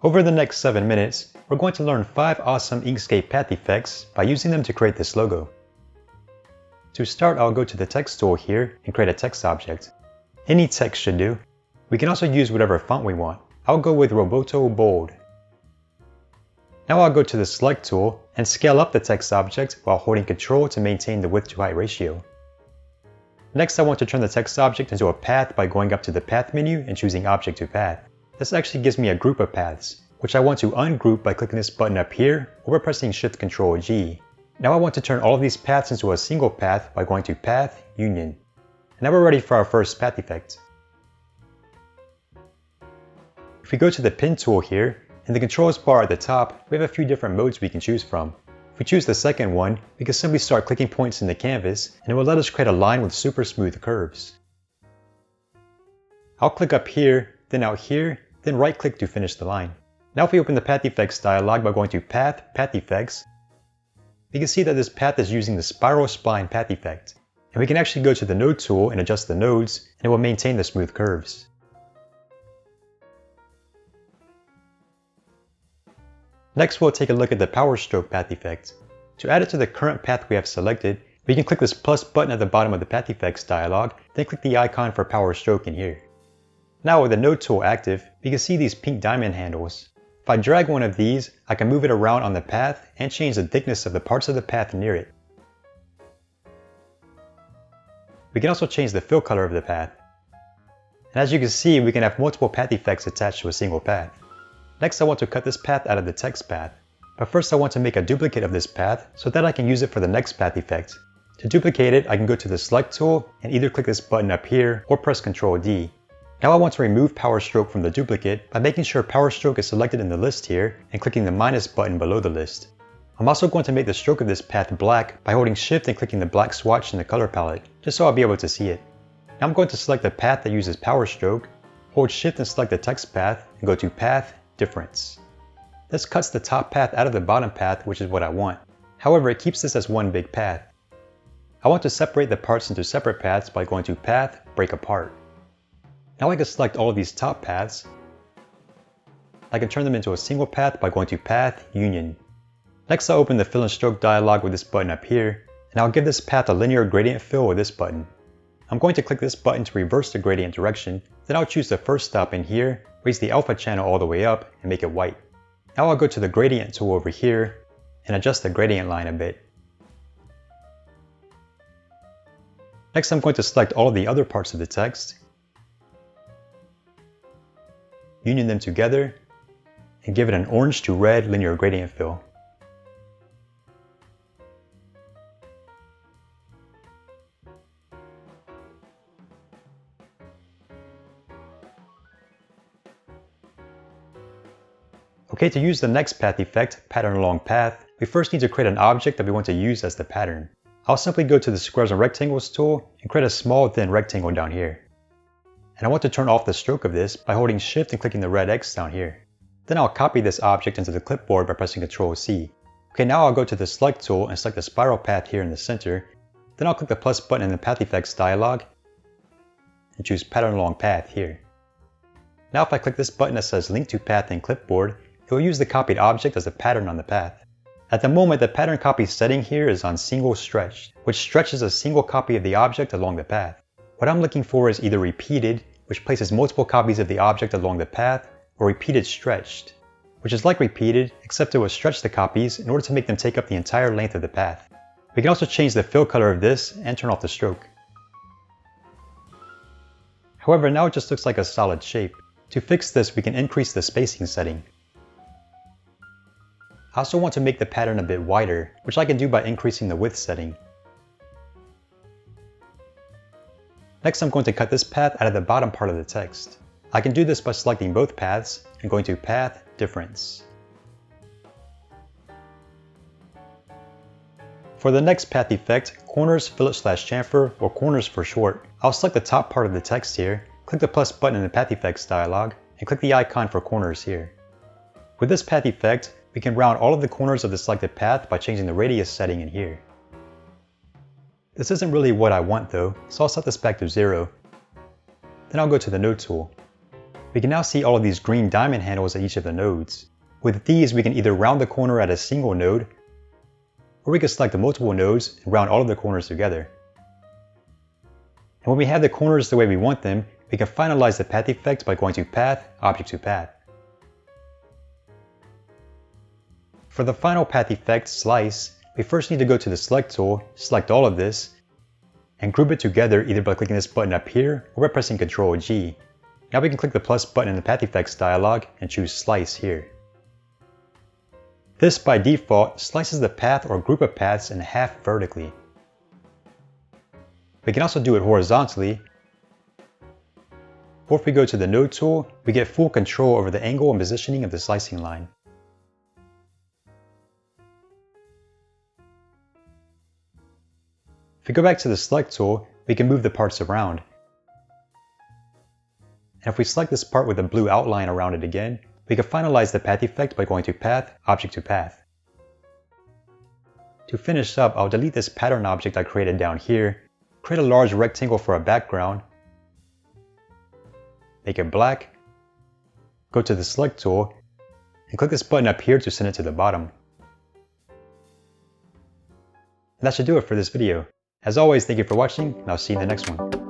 Over the next 7 minutes, we're going to learn 5 awesome Inkscape path effects by using them to create this logo. To start, I'll go to the text tool here and create a text object. Any text should do. We can also use whatever font we want. I'll go with Roboto Bold. Now I'll go to the select tool and scale up the text object while holding Ctrl to maintain the width to height ratio. Next, I want to turn the text object into a path by going up to the path menu and choosing object to path. This actually gives me a group of paths, which I want to ungroup by clicking this button up here or by pressing Shift Ctrl G. Now I want to turn all of these paths into a single path by going to Path, Union. Now we're ready for our first path effect. If we go to the Pin tool here, in the controls bar at the top, we have a few different modes we can choose from. If we choose the second one, we can simply start clicking points in the canvas and it will let us create a line with super smooth curves. I'll click up here, then out here, then right click to finish the line. Now if we open the Path Effects dialog by going to Path, Path Effects, we can see that this path is using the Spiro Spline path effect. And we can actually go to the Node tool and adjust the nodes, and it will maintain the smooth curves. Next, we'll take a look at the Power Stroke path effect. To add it to the current path we have selected, we can click this plus button at the bottom of the Path Effects dialog, then click the icon for Power Stroke in here. Now with the Node tool active, we can see these pink diamond handles. If I drag one of these, I can move it around on the path and change the thickness of the parts of the path near it. We can also change the fill color of the path. And as you can see, we can have multiple path effects attached to a single path. Next, I want to cut this path out of the text path. But first I want to make a duplicate of this path so that I can use it for the next path effect. To duplicate it, I can go to the Select tool and either click this button up here or press Ctrl D. Now I want to remove Power Stroke from the duplicate by making sure Power Stroke is selected in the list here and clicking the minus button below the list. I'm also going to make the stroke of this path black by holding Shift and clicking the black swatch in the color palette, just so I'll be able to see it. Now I'm going to select the path that uses Power Stroke, hold Shift and select the text path, and go to Path, Difference. This cuts the top path out of the bottom path, which is what I want. However, it keeps this as one big path. I want to separate the parts into separate paths by going to Path, Break Apart. Now I can select all of these top paths. I can turn them into a single path by going to Path, Union. Next I'll open the Fill and Stroke dialog with this button up here, and I'll give this path a linear gradient fill with this button. I'm going to click this button to reverse the gradient direction, then I'll choose the first stop in here, raise the alpha channel all the way up, and make it white. Now I'll go to the Gradient tool over here, and adjust the gradient line a bit. Next I'm going to select all of the other parts of the text, union them together, and give it an orange to red linear gradient fill. Okay, to use the next path effect, Pattern Along Path, we first need to create an object that we want to use as the pattern. I'll simply go to the Squares and Rectangles tool and create a small thin rectangle down here. And I want to turn off the stroke of this by holding Shift and clicking the red X down here. Then I'll copy this object into the clipboard by pressing Ctrl C. Okay, now I'll go to the Select tool and select the spiral path here in the center. Then I'll click the plus button in the Path Effects dialog and choose Pattern Along Path here. Now if I click this button that says Link to Path in Clipboard, it will use the copied object as a pattern on the path. At the moment, the pattern copy setting here is on Single Stretched, which stretches a single copy of the object along the path. What I'm looking for is either Repeated, which places multiple copies of the object along the path, or Repeated Stretched, which is like Repeated, except it will stretch the copies in order to make them take up the entire length of the path. We can also change the fill color of this and turn off the stroke. However, now it just looks like a solid shape. To fix this, we can increase the spacing setting. I also want to make the pattern a bit wider, which I can do by increasing the width setting. Next I'm going to cut this path out of the bottom part of the text. I can do this by selecting both paths and going to Path, Difference. For the next path effect, Corners, Fillet / Chamfer, or Corners for short, I'll select the top part of the text here, click the plus button in the Path Effects dialog, and click the icon for Corners here. With this path effect, we can round all of the corners of the selected path by changing the radius setting in here. This isn't really what I want though, so I'll set this back to 0. Then I'll go to the Node tool. We can now see all of these green diamond handles at each of the nodes. With these, we can either round the corner at a single node, or we can select the multiple nodes and round all of the corners together. And when we have the corners the way we want them, we can finalize the path effect by going to Path, Object to Path. For the final path effect, Slice, we first need to go to the Select tool, select all of this, and group it together either by clicking this button up here or by pressing Ctrl G. Now we can click the plus button in the Path Effects dialog and choose Slice here. This, by default, slices the path or group of paths in half vertically. We can also do it horizontally, or if we go to the Node tool, we get full control over the angle and positioning of the slicing line. If we go back to the Select tool, we can move the parts around. And if we select this part with a blue outline around it again, we can finalize the path effect by going to Path, Object to Path. To finish up, I'll delete this pattern object I created down here, create a large rectangle for a background, make it black, go to the Select tool, and click this button up here to send it to the bottom. And that should do it for this video. As always, thank you for watching, and I'll see you in the next one.